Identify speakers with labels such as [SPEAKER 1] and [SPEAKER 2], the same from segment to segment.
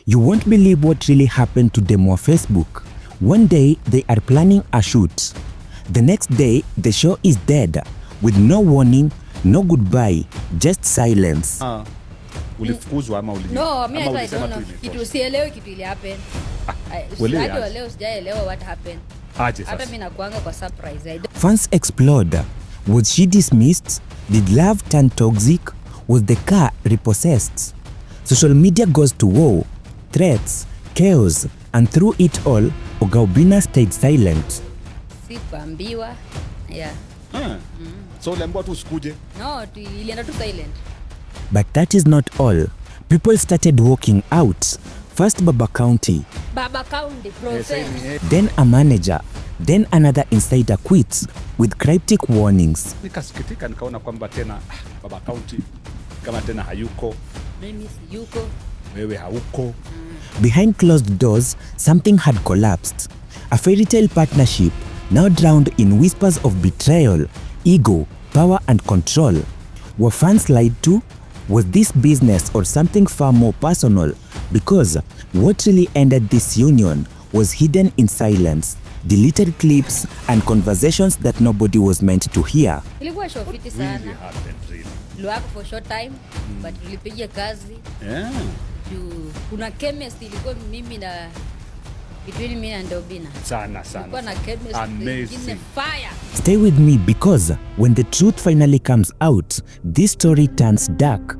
[SPEAKER 1] You won't believe what really happened to them on Facebook. One day, they are planning a shoot. The next day, the show is dead, with no warning, no goodbye, just silence.
[SPEAKER 2] Ulifukuzwa ama
[SPEAKER 3] No, mimi I don't know. Kitu sielewi kitu ile happen. Hadi leo sijaelewa what happened. Hata mimi nakuanga kwa surprise.
[SPEAKER 1] Fans explode. Was she dismissed? Did love turn toxic? Was the car repossessed? Social media goes to war, threats, chaos, and through it all, Oga Obinna stayed silent.
[SPEAKER 3] Sikuambiwa. Yeah.
[SPEAKER 2] So uliambiwa tu usikuje?
[SPEAKER 3] No, ilienda tu silent.
[SPEAKER 1] But that is not all. People started walking out. First Kaunty.
[SPEAKER 3] Kaunty process.
[SPEAKER 1] Then a manager. Then another insider quits with cryptic warnings.
[SPEAKER 2] Nikasikitika nikaona kwamba tena Kaunty kama tena hayuko.
[SPEAKER 3] Mimi siyuko.
[SPEAKER 2] Wewe hauko.
[SPEAKER 1] Behind closed doors, something had collapsed. A fairy tale partnership now drowned in whispers of betrayal, ego, power and control. Were fans lied to? Was this business or something far more personal? Because what really ended this union was hidden in silence, deleted clips and conversations that nobody was meant to hear.
[SPEAKER 3] Ilikuwa shofiti sana. Luako for short time, but tulipiga kazi.
[SPEAKER 2] Yeah.
[SPEAKER 3] Kuna chemistry ilikuwa mimi na between me and Obinna.
[SPEAKER 2] Sana.
[SPEAKER 3] Ilikuwa na chemistry.
[SPEAKER 2] Amazing.
[SPEAKER 3] Fire.
[SPEAKER 1] Stay with me because when the truth finally comes out, this story turns dark.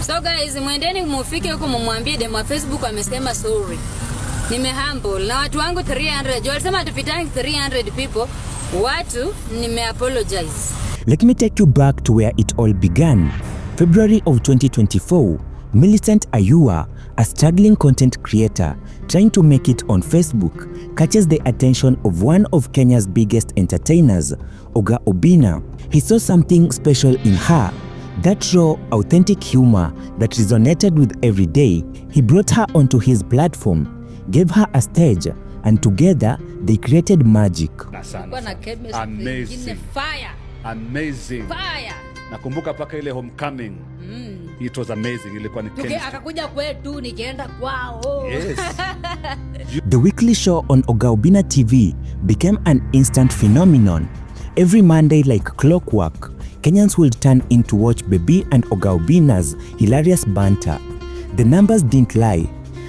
[SPEAKER 3] So guys, mwendeni mufike huko mumwambie demo wa Facebook amesema sorry. Nimehumble na watu wangu 300. Walisema tupitangi 300 people. Watu nimeapologize.
[SPEAKER 1] Let me take you back to where it all began. February of 2024, Millicent Ayuwa, a struggling content creator trying to make it on Facebook, catches the attention of one of Kenya's biggest entertainers, Oga Obinna. He saw something special in her, that raw, authentic humor that resonated with every day. He brought her onto his platform, gave her a stage, and together they created magic.
[SPEAKER 2] Amazing.
[SPEAKER 3] Fire.
[SPEAKER 2] Amazing.
[SPEAKER 3] Fire.
[SPEAKER 2] Nakumbuka paka ile homecoming. It was amazing. Ilikuwa ni chemistry.
[SPEAKER 3] Akakuja kwetu nikienda kwao.
[SPEAKER 2] Yes.
[SPEAKER 1] The weekly show on Oga Obinna TV became an instant phenomenon. Every Monday like clockwork, Kenyans would turn in to watch Bebii and Oga Obinna's hilarious banter. The numbers didn't lie.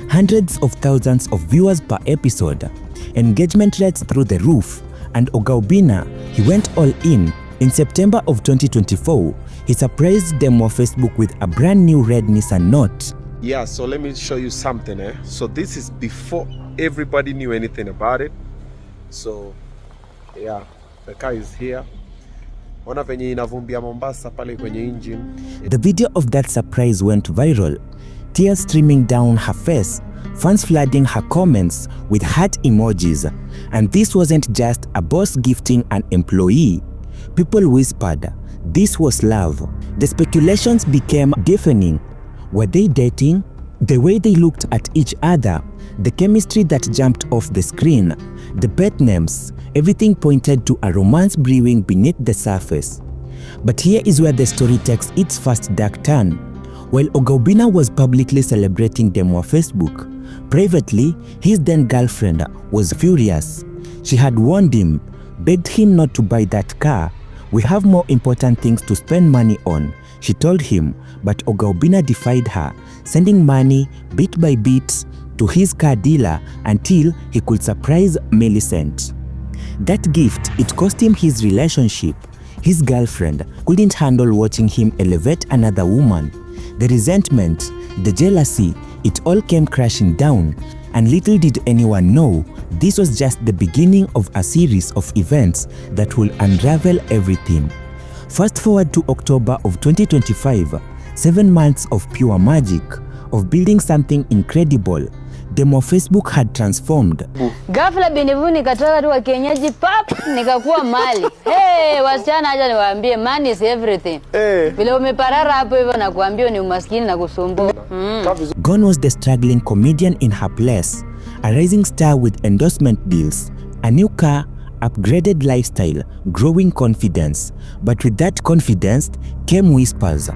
[SPEAKER 1] Hundreds of thousands of viewers per episode. Engagement rates through the roof. And Oga Obinna, he went all in. In September of 2024, he surprised them on Facebook with a brand new red Nissan Note.
[SPEAKER 4] Yeah, so let me show you something. So this is before everybody knew anything about it. So yeah, the car is here. Ona venye inavumbia Mombasa pale kwenye engine.
[SPEAKER 1] The video of that surprise went viral. Tears streaming down her face, fans flooding her comments with heart emojis. And this wasn't just a boss gifting an employee. People whispered, this was love. The speculations became deafening. Were they dating? The way they looked at each other, the chemistry that jumped off the screen, the pet names, everything pointed to a romance brewing beneath the surface. But here is where the story takes its first dark turn. While Oga Obinna was publicly celebrating them on Facebook, privately, his then girlfriend was furious. She had warned him, begged him not to buy that car. We have more important things to spend money on, she told him, but Oga Obinna defied her, sending money bit by bit to his car dealer until he could surprise Millicent. That gift, it cost him his relationship. His girlfriend couldn't handle watching him elevate another woman. The resentment, the jealousy, it all came crashing down. And little did anyone know, this was just the beginning of a series of events that will unravel everything. Fast forward to October of 2025, 7 months of pure magic, of building something incredible. Demo Facebook had transformed.
[SPEAKER 3] Ghafla binivu nikatoka tu wa kienyeji pap nikakuwa mali. Hey, wasichana acha niwaambie money is everything. Vile umeparara hapo hivyo na kuambia ni umaskini na kusumbua.
[SPEAKER 1] Gone was the struggling comedian in her place, a rising star with endorsement deals, a new car, upgraded lifestyle, growing confidence. But with that confidence came whispers.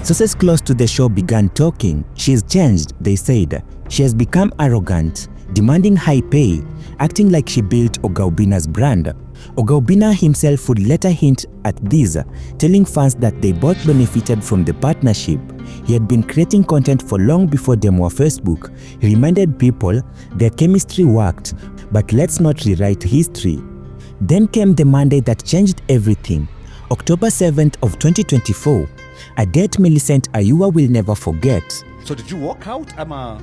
[SPEAKER 1] Sources close to the show began talking. She's changed, they said. She has become arrogant, demanding high pay, acting like she built Oga Obinna's brand. Oga Obinna himself would later hint at this, telling fans that they both benefited from the partnership. He had been creating content for long before them were Facebook. He reminded people their chemistry worked, but let's not rewrite history. Then came the Monday that changed everything. October 7th of 2024, a date Millicent Ayuwa will never forget.
[SPEAKER 2] So did you walk out ama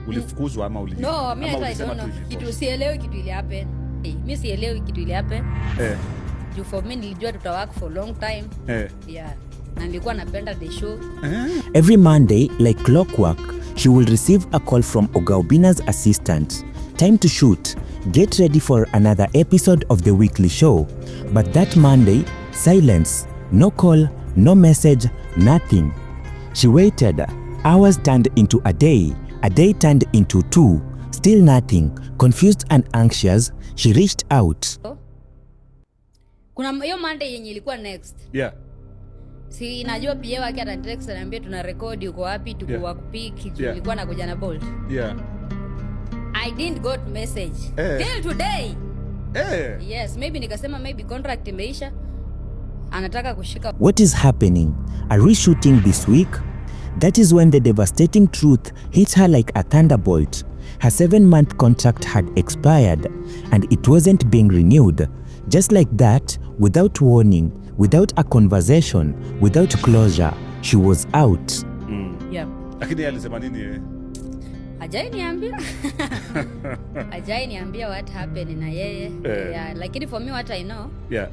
[SPEAKER 2] ulifukuzwa ama uli?
[SPEAKER 3] No, me I don't know. Kitu sielewi kitu ili happen. Mimi sielewi kitu ili happen. You for me nilijua tutawork for long time. Yeah. Na nilikuwa napenda the show.
[SPEAKER 1] Every Monday, like clockwork, she will receive a call from Oga Obinna's assistant. Time to shoot. Get ready for another episode of the weekly show. But that Monday, silence. No call, no message, nothing. She waited. Hours turned into a day turned into 2. Still nothing. Confused and anxious, she reached out.
[SPEAKER 3] Kuna hiyo Monday yenye ilikuwa next.
[SPEAKER 2] Yeah.
[SPEAKER 3] Si najua pia wake ana text ananiambia tuna record uko wapi tuko wa kupiki tulikuwa nakuja na Bolt.
[SPEAKER 2] Yeah.
[SPEAKER 3] I didn't got message till today. Yes, maybe nikasema maybe contract imeisha. Anataka kushika.
[SPEAKER 1] What is happening? Are we shooting this week? That is when the devastating truth hit her like a thunderbolt. Her 7-month contract had expired and it wasn't being renewed. Just like that, without warning, without a conversation, without closure, she was out.
[SPEAKER 3] Yeah.
[SPEAKER 2] Lakini alisema nini?
[SPEAKER 3] Ajai niambia what happened na yeye. Yeah, lakini for me what I know.
[SPEAKER 2] Yeah.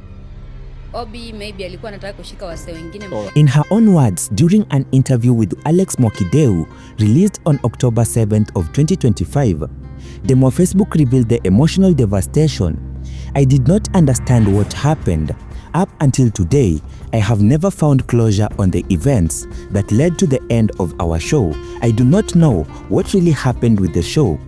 [SPEAKER 3] Obi maybe alikuwa anataka kushika wase wengine.
[SPEAKER 1] In her own words, during an interview with Alex Mokideu, released on October 7th of 2025, Demo Facebook revealed the emotional devastation. I did not understand what happened. Up until today, I have never found closure on the events that led to the end of our show. I do not know what really happened with the show.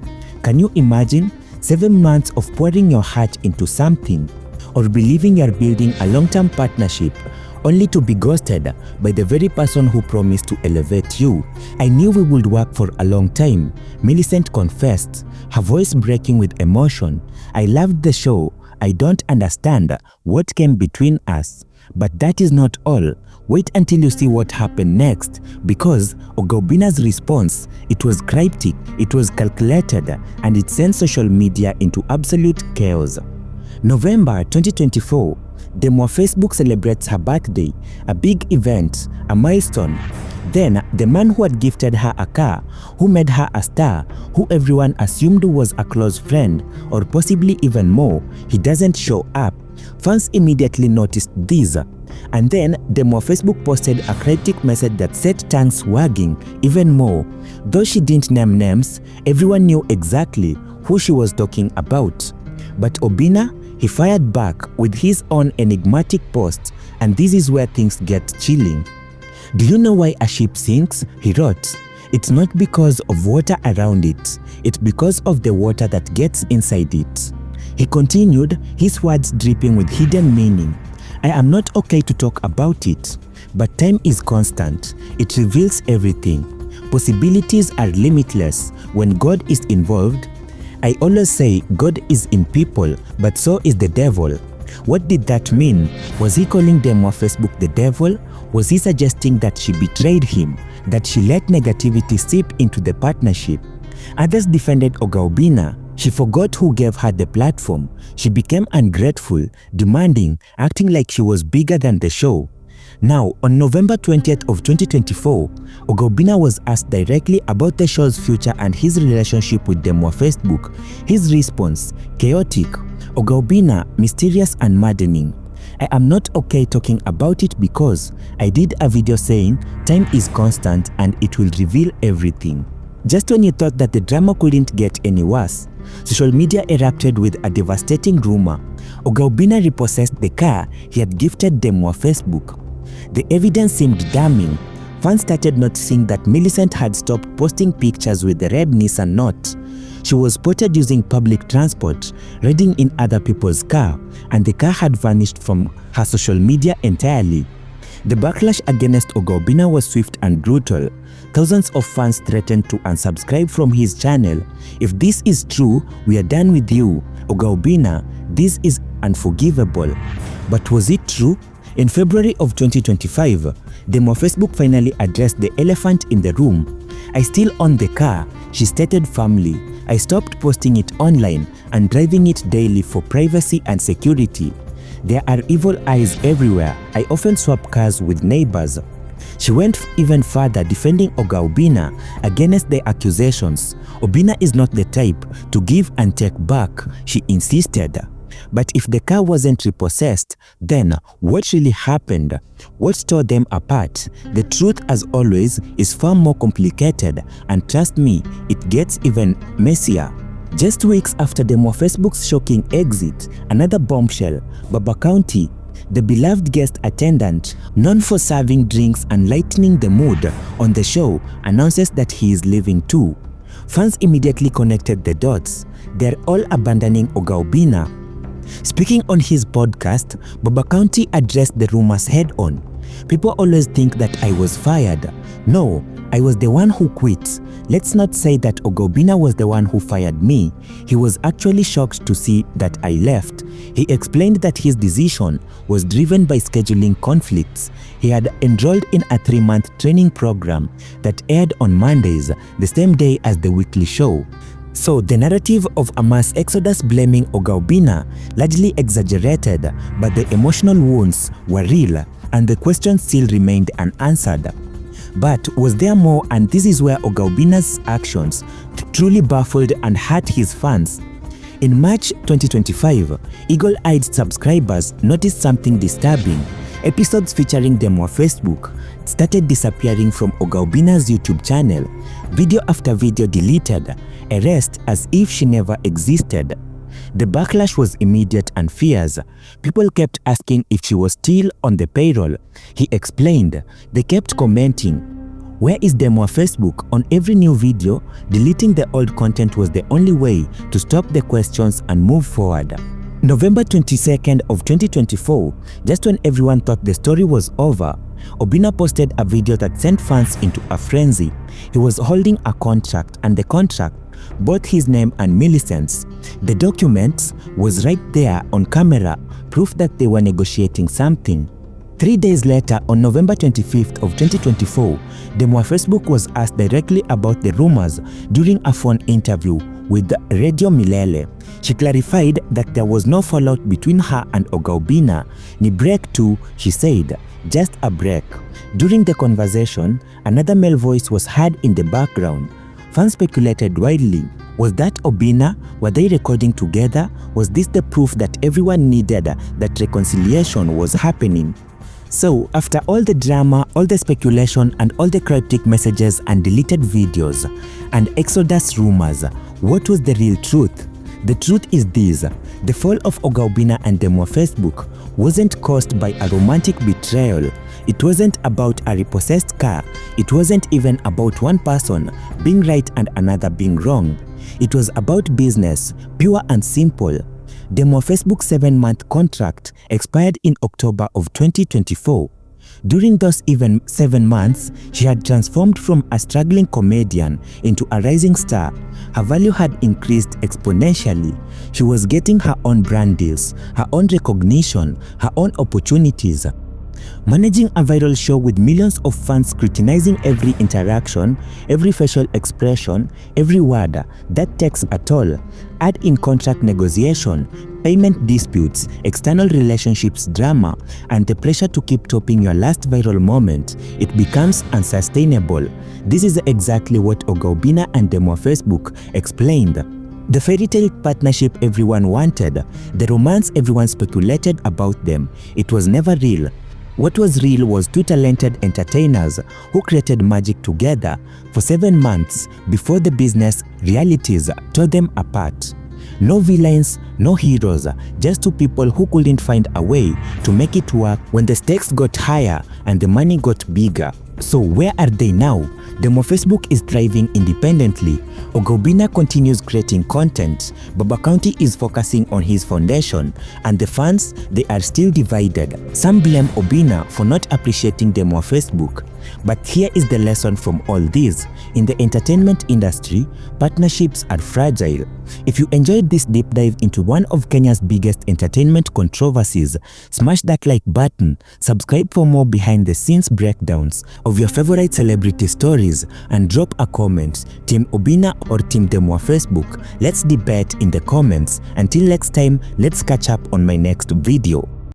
[SPEAKER 1] Can you imagine 7 months of pouring your heart into something, or believing you're building a long-term partnership only to be ghosted by the very person who promised to elevate you? I knew we would work for a long time, Millicent confessed, her voice breaking with emotion. I loved the show. I don't understand what came between us. But that is not all. Wait until you see what happened next, because Oga Obinna's response, it was cryptic, it was calculated, and it sent social media into absolute chaos. November 2024, Demo Facebook celebrates her birthday, a big event, a milestone. Then, the man who had gifted her a car, who made her a star, who everyone assumed was a close friend, or possibly even more, he doesn't show up. Fans immediately noticed this. And then, Demo Facebook posted a cryptic message that set tongues wagging even more. Though she didn't name names, everyone knew exactly who she was talking about. But Obinna, he fired back with his own enigmatic post, and this is where things get chilling. Do you know why a ship sinks? He wrote. It's not because of water around it, it's because of the water that gets inside it. He continued, his words dripping with hidden meaning. I am not okay to talk about it, but time is constant. It reveals everything. Possibilities are limitless when God is involved. I always say God is in people, but so is the devil. What did that mean? Was he calling Demo Facebook the devil? Was he suggesting that she betrayed him, that she let negativity seep into the partnership? Others defended Oga Obinna. She forgot who gave her the platform. She became ungrateful, demanding, acting like she was bigger than the show. Now, on November 20th of 2024, Oga Obinna was asked directly about the show's future and his relationship with Demo Facebook. His response, chaotic. Oga Obinna, mysterious and maddening. I am not okay talking about it because I did a video saying time is constant and it will reveal everything. Just when you thought that the drama couldn't get any worse, social media erupted with a devastating rumor. Oga Obinna repossessed the car he had gifted Demo Facebook. The evidence seemed damning. fans started noticing that Millicent had stopped posting pictures with the red Nissan Note. She was spotted using public transport, riding in other people's car, and the car had vanished from her social media entirely. The backlash against Oga Obinna was swift and brutal. Thousands of fans threatened to unsubscribe from his channel. If this is true, we are done with you. Oga Obinna, this is unforgivable. But was it true? In February of 2025, Demo Facebook finally addressed the elephant in the room. I still own the car, she stated firmly. I stopped posting it online and driving it daily for privacy and security. There are evil eyes everywhere. I often swap cars with neighbors. She went even further, defending Oga Obinna against the accusations. Obinna is not the type to give and take back, she insisted. But if the car wasn't repossessed, then what really happened? What tore them apart? The truth, as always, is far more complicated, and trust me, it gets even messier. Just weeks after Demo Facebook's shocking exit, another bombshell, Kaunty, the beloved guest attendant, known for serving drinks and lightening the mood on the show, announces that he is leaving too. Fans immediately connected the dots. They're all abandoning Oga Obinna. Speaking on his podcast, Kaunty addressed the rumors head-on. People always think that I was fired. No, I was the one who quit. Let's not say that Oga Obinna was the one who fired me. He was actually shocked to see that I left. He explained that his decision was driven by scheduling conflicts. He had enrolled in a 3-month training program that aired on Mondays, the same day as the weekly show. So the narrative of a mass exodus blaming Oga Obinna largely exaggerated, but the emotional wounds were real and the question still remained unanswered. But was there more? And this is where Oga Obinna's actions truly baffled and hurt his fans. In March 2025, eagle-eyed subscribers noticed something disturbing. Episodes featuring Demo Facebook started disappearing from Oga Obinna's YouTube channel. Video after video deleted, erased as if she never existed. The backlash was immediate and fierce. People kept asking if she was still on the payroll. He explained. They kept commenting, "Where is Demo Facebook?" On every new video. Deleting the old content was the only way to stop the questions and move forward. November 22nd of 2024, just when everyone thought the story was over, Obinna posted a video that sent fans into a frenzy. He was holding a contract, and the contract, both his name and Millicent's. The document was right there on camera, proof that they were negotiating something. 3 days later, on November 25th of 2024, Demo Facebook was asked directly about the rumors during a phone interview with Radio Milele. She clarified that there was no fallout between her and Oga Obinna. Ni break too, she said, just a break. During the conversation, another male voice was heard in the background. Fans speculated widely. Was that Obinna? Were they recording together? Was this the proof that everyone needed that reconciliation was happening? So, after all the drama, all the speculation, and all the cryptic messages and deleted videos, and exodus rumors, what was the real truth? The truth is this: the fall of Oga Obinna and Demo Facebook wasn't caused by a romantic betrayal. It wasn't about a repossessed car. It wasn't even about one person being right and another being wrong. It was about business, pure and simple. Demo Facebook's 7-month contract expired in October of 2024. During those even 7 months, she had transformed from a struggling comedian into a rising star. Her value had increased exponentially. She was getting her own brand deals, her own recognition, her own opportunities. Managing a viral show with millions of fans scrutinizing every interaction, every facial expression, every word, that takes a toll. Add in contract negotiation, payment disputes, external relationships drama, and the pressure to keep topping your last viral moment. It becomes unsustainable. This is exactly what Oga Obinna and Demo Facebook explained. The fairy tale partnership everyone wanted, the romance everyone speculated about them, it was never real. What was real was two talented entertainers who created magic together for 7 months before the business realities tore them apart. No villains, no heroes, just two people who couldn't find a way to make it work when the stakes got higher and the money got bigger. So where are they now? Demo Facebook is thriving independently. Oga Obinna continues creating content. Baba Kaunty is focusing on his foundation, and the fans, they are still divided. Some blame Obinna for not appreciating Demo Facebook. But here is the lesson from all this. In the entertainment industry, partnerships are fragile. If you enjoyed this deep dive into one of Kenya's biggest entertainment controversies, smash that like button, subscribe for more behind the scenes breakdowns of your favorite celebrity stories, and drop a comment, Team Obinna or Team Demo Facebook. Let's debate in the comments. Until next time, let's catch up on my next video.